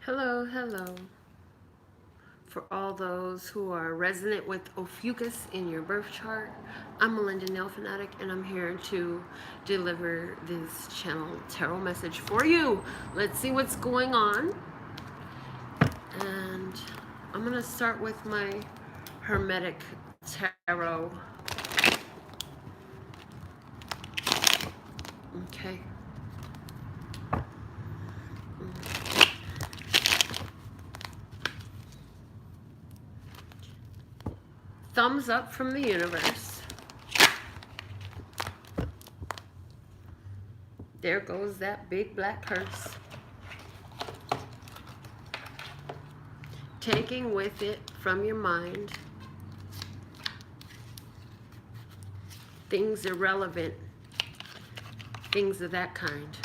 Hello, hello. For all those who are resonant with Ophiuchus in your birth chart, I'm Melinda, NailFanatic, and I'm here to deliver this channel tarot message for you. Let's see what's going on. And I'm going to start with my Hermetic Tarot. Okay. Thumbs up from the universe. There goes that big black purse. Taking with it from your mind things irrelevant, things of that kind.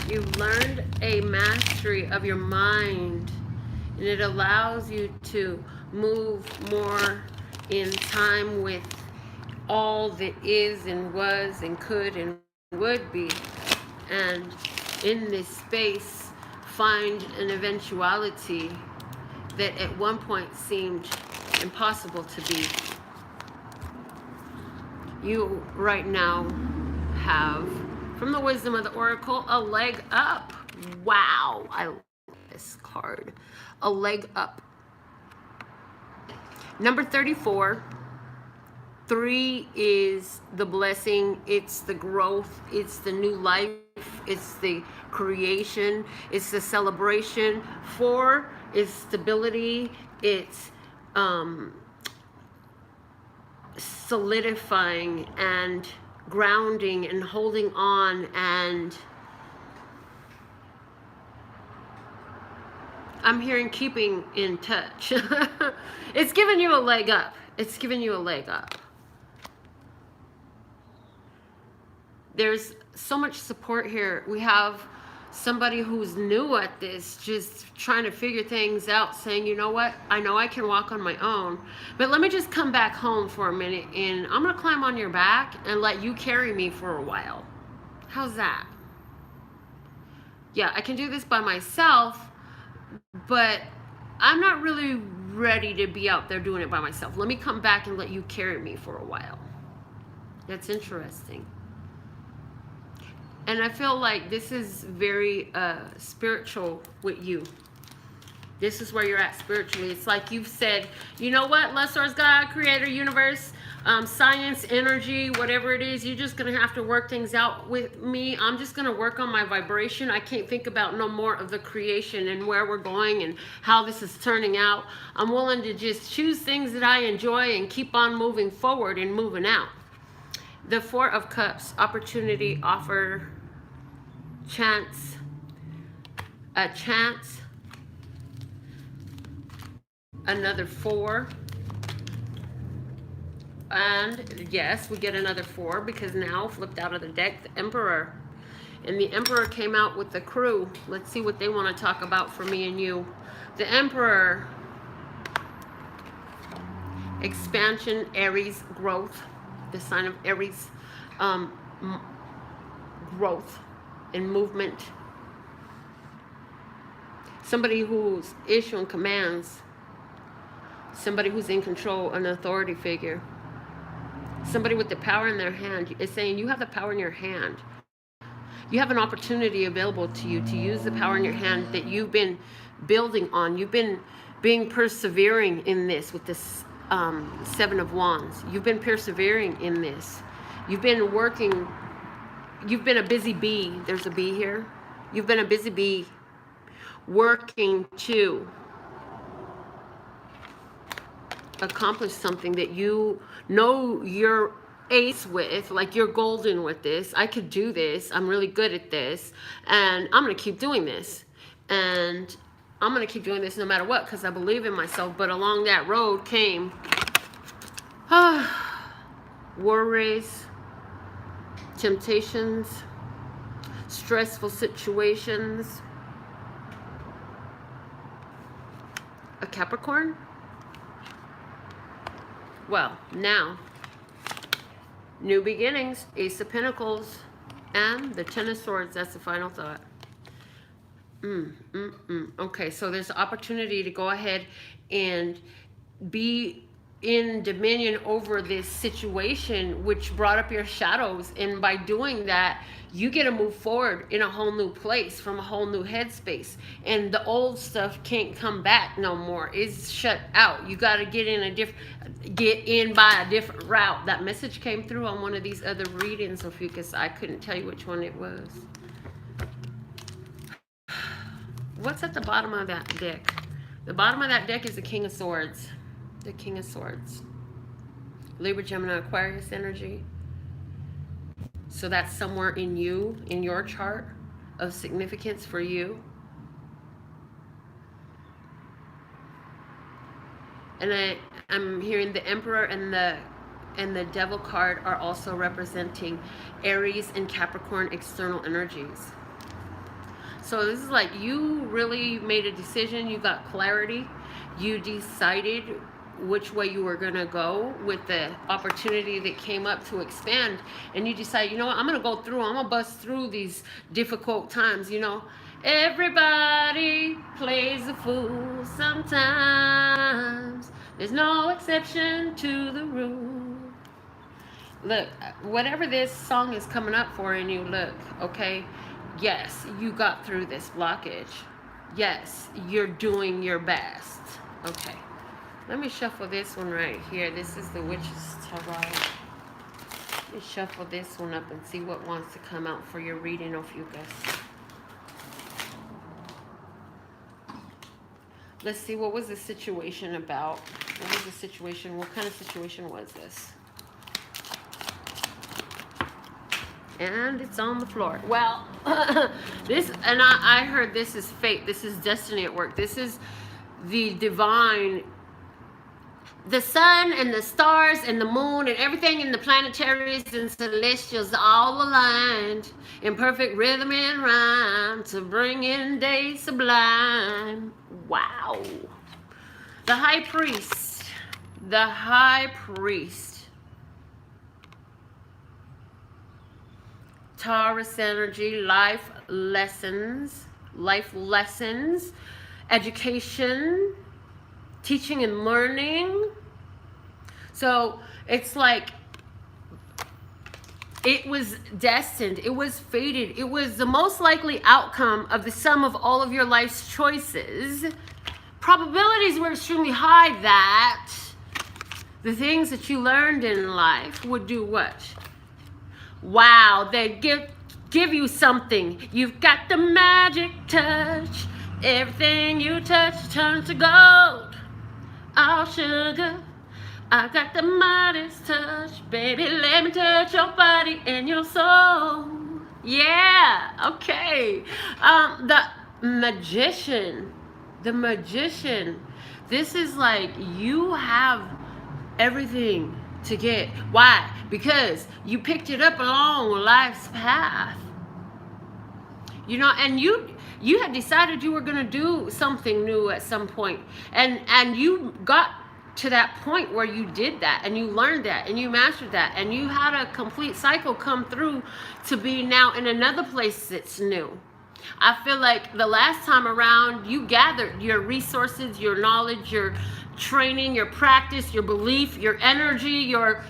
You've learned a mastery of your mind, and it allows you to move more in time with all that is and was and could and would be, and in this space find an eventuality that at one point seemed impossible to be. You right now have, from the wisdom of the oracle, a leg up. Wow, I love this card. A leg up. Number 34. 3 is the blessing. It's the growth. It's the new life. It's the creation. It's the celebration. 4 is stability. It's solidifying and grounding and holding on, and I'm hearing keeping in touch. It's giving you a leg up. It's giving you a leg up. There's so much support here. We have somebody who's new at this, just trying to figure things out, saying, you know what, I know I can walk on my own, but let me just come back home for a minute and I'm gonna climb on your back and let you carry me for a while. How's that? Yeah, I can do this by myself, but I'm not really ready to be out there doing it by myself. Let me come back and let you carry me for a while. That's interesting. And I feel like this is very spiritual with you. This is where you're at spiritually. It's like you've said, you know what, Lessor's God, creator, universe, science, energy, whatever it is, you're just going to have to work things out with me. I'm just going to work on my vibration. I can't think about no more of the creation and where we're going and how this is turning out. I'm willing to just choose things that I enjoy and keep on moving forward and moving out. The 4 of Cups, opportunity, offer, chance, a chance, another 4, and yes, we get another 4 because now flipped out of the deck, the Emperor, and the Emperor came out with the Crew. Let's see what they want to talk about for me and you. The Emperor, expansion, Aries, growth, the sign of Aries, growth and movement. Somebody who's issuing commands. Somebody who's in control, an authority figure. Somebody with the power in their hand is saying, you have the power in your hand. You have an opportunity available to you to use the power in your hand that you've been building on. You've been being persevering in this with this 7 of Wands. You've been persevering in this. You've been working. You've been a busy bee. There's a bee here. You've been a busy bee working to accomplish something that you know you're ace with, like you're golden with this. I could do this. I'm really good at this. And I'm going to keep doing this. And I'm going to keep doing this no matter what because I believe in myself. But along that road came worries, temptations, stressful situations. Capricorn? Well, now, new beginnings, Ace of Pentacles, and the Ten of Swords. That's the final thought. Okay, so there's an opportunity to go ahead and be in dominion over this situation which brought up your shadows, and by doing that you get to move forward in a whole new place from a whole new headspace, and the old stuff can't come back no more. It's shut out. You got to get in by a different route. That message came through on one of these other readings, Ophiuchus. I couldn't tell you which one it was. What's at the bottom of that deck? The bottom of that deck is the King of Swords. The King of Swords. Libra, Gemini, Aquarius energy. So that's somewhere in you, in your chart of significance for you. And I'm hearing the Emperor and the Devil card are also representing Aries and Capricorn external energies. So this is like you really made a decision. You got clarity. You decided which way you were going to go with the opportunity that came up to expand. And you decide, you know what, I'm going to go through. I'm going to bust through these difficult times, you know. Everybody plays a fool sometimes. There's no exception to the rule. Look, whatever this song is coming up for in you, look, okay? Yes, you got through this blockage. Yes, you're doing your best. Okay, let me shuffle this one right here. This is the Witch's Tarot. Let me shuffle this one up and see what wants to come out for your reading, Ophiuchus. Let's see, what was the situation about? What was the situation? What kind of situation was this? And it's on the floor. Well, this, and I heard this is fate. This is destiny at work. This is the divine. The sun and the stars and the moon and everything in the planetaries and celestials all aligned in perfect rhythm and rhyme to bring in days sublime. Wow. The High Priest. The High Priest. Taurus energy, life lessons, education, teaching and learning. So it's like it was destined, it was fated, it was the most likely outcome of the sum of all of your life's choices. Probabilities were extremely high that the things that you learned in life would do what? Wow, they give you something. You've got the magic touch. Everything you touch turns to gold. All sugar. I got the Midas touch. Baby, let me touch your body and your soul. Yeah, okay. The Magician. The Magician. This is like you have everything to get. Why? Because you picked it up along life's path. You know, and you had decided you were going to do something new at some point. And you got to that point where you did that and you learned that and you mastered that and you had a complete cycle come through to be now in another place that's new. I feel like the last time around you gathered your resources, your knowledge, your training, your practice, your belief, your energy, your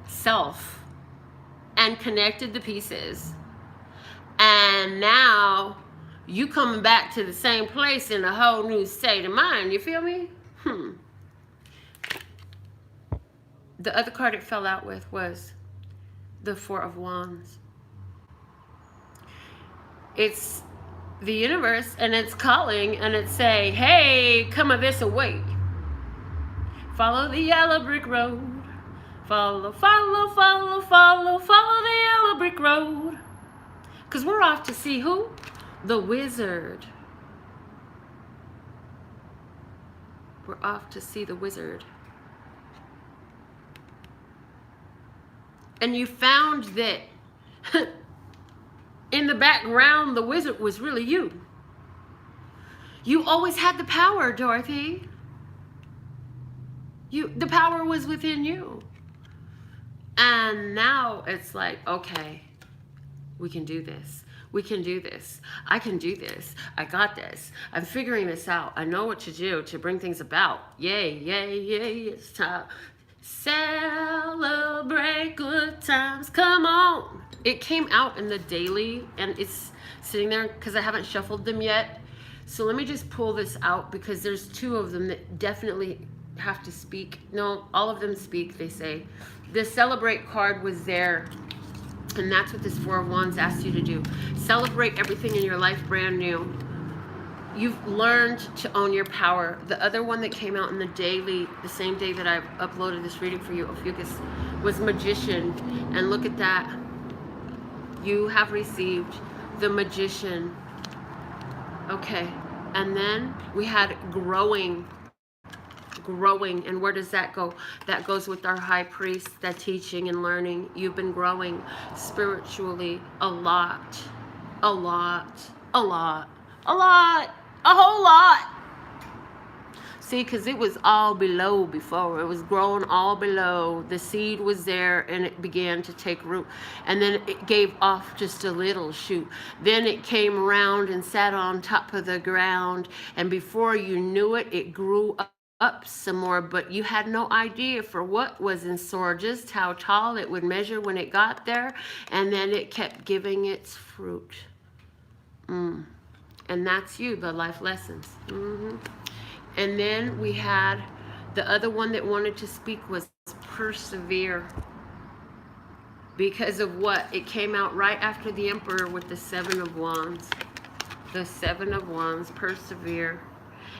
self, and connected the pieces. And now you coming back to the same place in a whole new state of mind. You feel me? The other card it fell out with was the Four of Wands. It's the universe and it's calling and it's saying, hey, come a this away. Follow the yellow brick road. Follow, follow, follow, follow, follow the yellow brick road. Because we're off to see who? The wizard. We're off to see the wizard. And you found that in the background, the wizard was really you. You always had the power, Dorothy. The power was within you. And now it's like, okay, we can do this. We can do this. I can do this. I got this. I'm figuring this out. I know what to do to bring things about. Yay, yay, yay. It's time. Celebrate good times. Come on. It came out in the daily and it's sitting there because I haven't shuffled them yet. So let me just pull this out because there's two of them that definitely have to speak. No, all of them speak, they say. The celebrate card was there. And that's what this Four of Wands asks you to do. Celebrate everything in your life brand new. You've learned to own your power. The other one that came out in the daily, the same day that I've uploaded this reading for you, OPIUCHUS, was Magician. And look at that. You have received the Magician. Okay. And then we had growing. And where does that go? That goes with our high priest, that teaching and learning. You've been growing spiritually a lot, a lot, a lot, a lot, a whole lot. See, because it was all below before. It was growing all below. The seed was there and it began to take root. And then it gave off just a little shoot. Then it came around and sat on top of the ground. And before you knew it, it grew up some more, but you had no idea for what was in store, just how tall it would measure when it got there, and then it kept giving its fruit. And that's you, the life lessons. And then we had the other one that wanted to speak was persevere. Because of what? It came out right after the Emperor with the Seven of Wands. The Seven of Wands, persevere.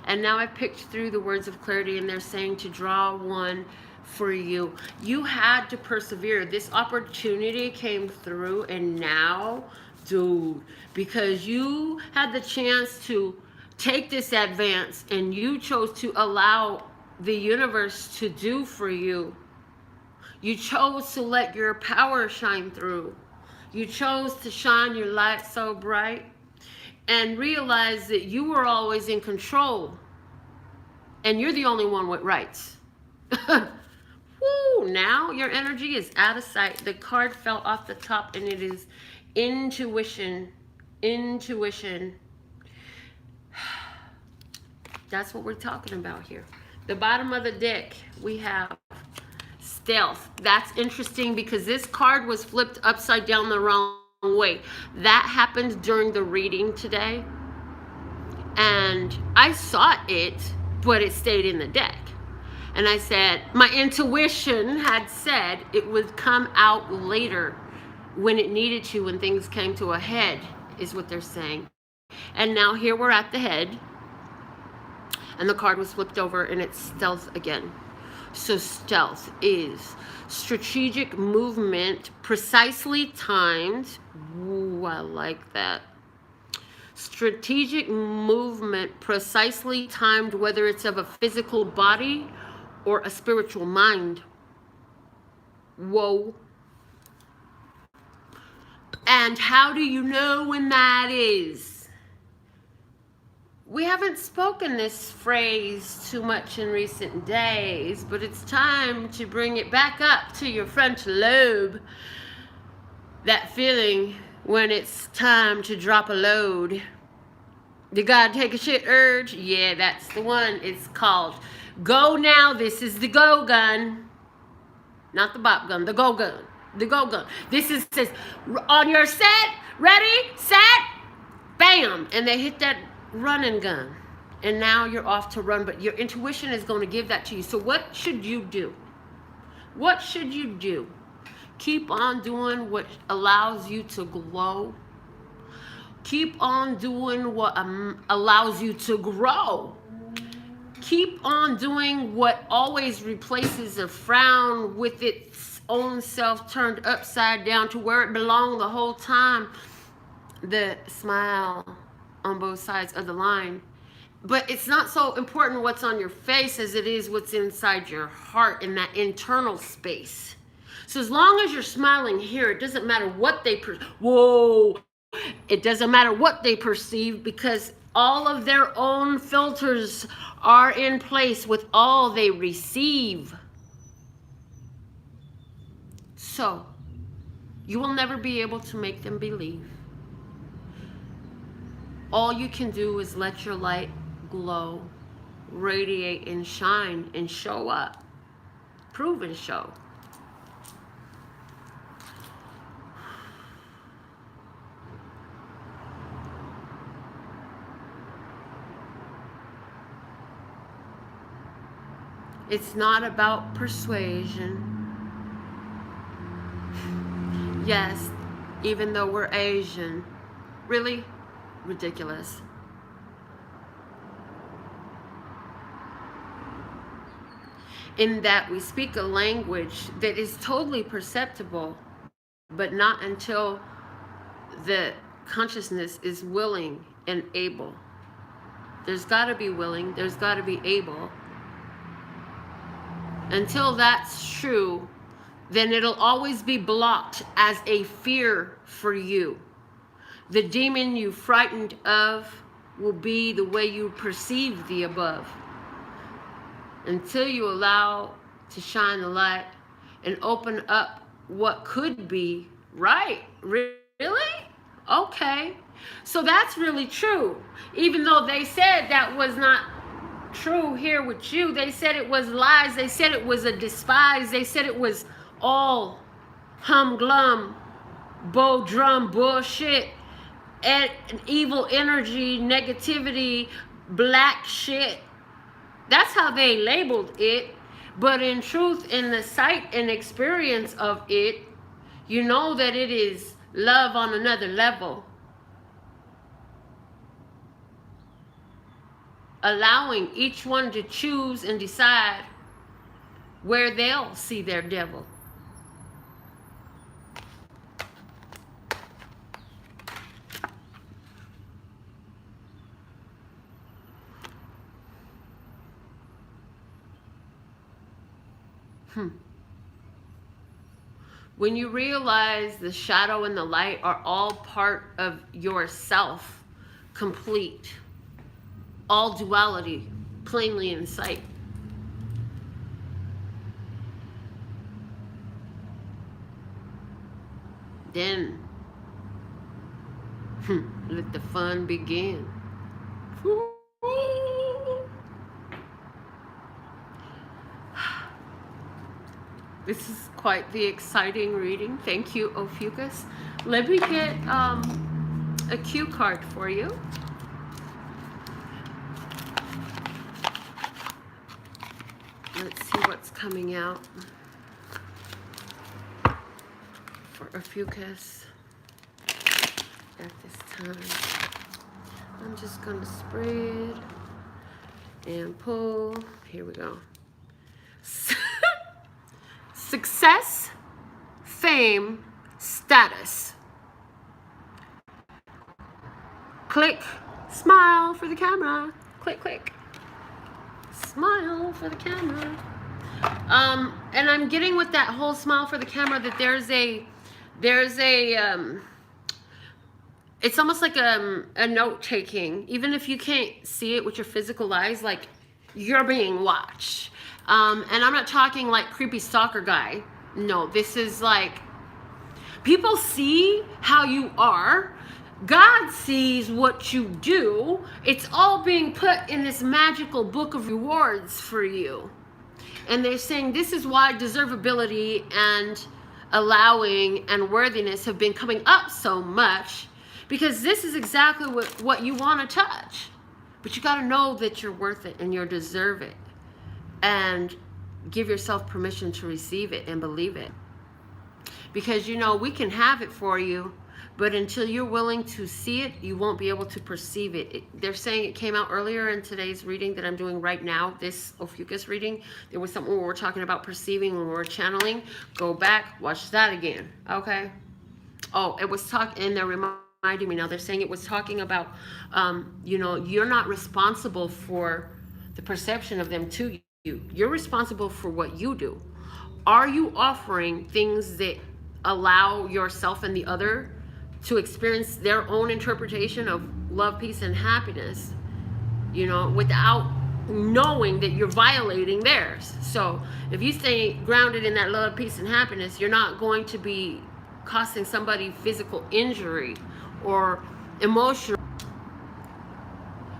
And now I picked through the words of clarity and they're saying to draw one for you. You had to persevere. This opportunity came through and now, dude, because you had the chance to take this advance and you chose to allow the universe to do for you. You chose to let your power shine through. You chose to shine your light so bright. And realize that you were always in control. And you're the only one with rights. Woo, now your energy is out of sight. The card fell off the top and it is intuition. Intuition. That's what we're talking about here. The bottom of the deck, we have stealth. That's interesting because this card was flipped upside down the wrong way. That happened during the reading today and I saw it, but it stayed in the deck. And I said, my intuition had said it would come out later when it needed to, when things came to a head, is what they're saying. And now here we're at the head and the card was flipped over and it's stealth again. So stealth is strategic movement, precisely timed. Ooh, I like that. Strategic movement, precisely timed, whether it's of a physical body or a spiritual mind. Whoa. And how do you know when that is? We haven't spoken this phrase too much in recent days, but it's time to bring it back up to your frontal lobe. That feeling when it's time to drop a load. You gotta take a shit urge? Yeah, that's the one. It's called Go Now. This is the go gun. Not the bop gun, the go gun. The go gun. This is says on your set, ready, set, bam. And they hit that running gun. And now you're off to run, but your intuition is going to give that to you. So what should you do? What should you do? Keep on doing what allows you to glow. Keep on doing what allows you to grow. Keep on doing what always replaces a frown with its own self turned upside down to where it belonged the whole time. The smile on both sides of the line. But it's not so important what's on your face as it is what's inside your heart in that internal space. So as long as you're smiling here, it doesn't matter what they whoa, it doesn't matter what they perceive, because All of their own filters are in place with all they receive. So, you will never be able to make them believe. All you can do is let your light glow, radiate, and shine, and show up. Prove and show. It's not about persuasion. Yes, even though we're Asian. Really? Ridiculous. In that we speak a language that is totally perceptible, but not until the consciousness is willing and able. There's got to be willing, there's got to be able. Until that's true, then it'll always be blocked as a fear for you. The demon you frightened of will be the way you perceive the above. Until you allow to shine the light and open up what could be, right? Really? Okay. So that's really true. Even though they said that was not true here with you, they said it was lies, they said it was a despise, they said it was all humglum, bow drum bullshit, and evil energy, negativity, black shit. That's how they labeled it. But in truth, in the sight and experience of it, you know that it is love on another level. Allowing each one to choose and decide where they'll see their devil. When you realize the shadow and the light are all part of yourself, complete, all duality plainly in sight. Then, let the fun begin. This is quite the exciting reading. Thank you, OPIUCHUS. Let me get a cue card for you. Let's see what's coming out for OPIUCHUS at this time. I'm just going to spread and pull. Here we go. Success, fame, status. Click, smile for the camera. Click, click. Smile for the camera. And I'm getting with that whole smile for the camera that there's a it's almost like a note taking, even if you can't see it with your physical eyes, like you're being watched. And I'm not talking like creepy stalker guy. No, this is like people see how you are. God sees what you do. It's all being put in this magical book of rewards for you. And they're saying this is why deservability and allowing and worthiness have been coming up so much, because this is exactly what you want to touch. But you got to know that you're worth it and you deserve it. And give yourself permission to receive it and believe it. Because, you know, we can have it for you, but until you're willing to see it, you won't be able to perceive it. They're saying it came out earlier in today's reading that I'm doing right now, this OPIUCHUS reading. There was something where we were talking about perceiving when we were channeling. Go back, watch that again, okay? Oh, it was talking, and they're reminding me now, they're saying it was talking about, you know, you're not responsible for the perception of them to you. You're responsible for what you do. Are you offering things that allow yourself and the other to experience their own interpretation of love, peace, and happiness, you know, without knowing that you're violating theirs. So if you stay grounded in that love, peace, and happiness, you're not going to be causing somebody physical injury or emotional.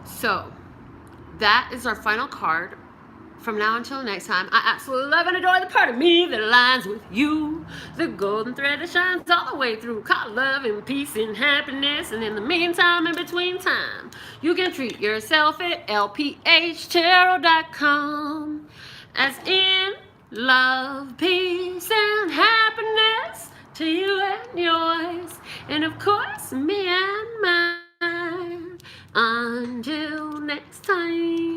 So that is our final card. From now until next time, I absolutely love and adore the part of me that aligns with you. The golden thread that shines all the way through, called love and peace and happiness. And in the meantime, in between time, you can treat yourself at lphtarot.com. As in love, peace, and happiness to you and yours. And of course, me and mine. Until next time.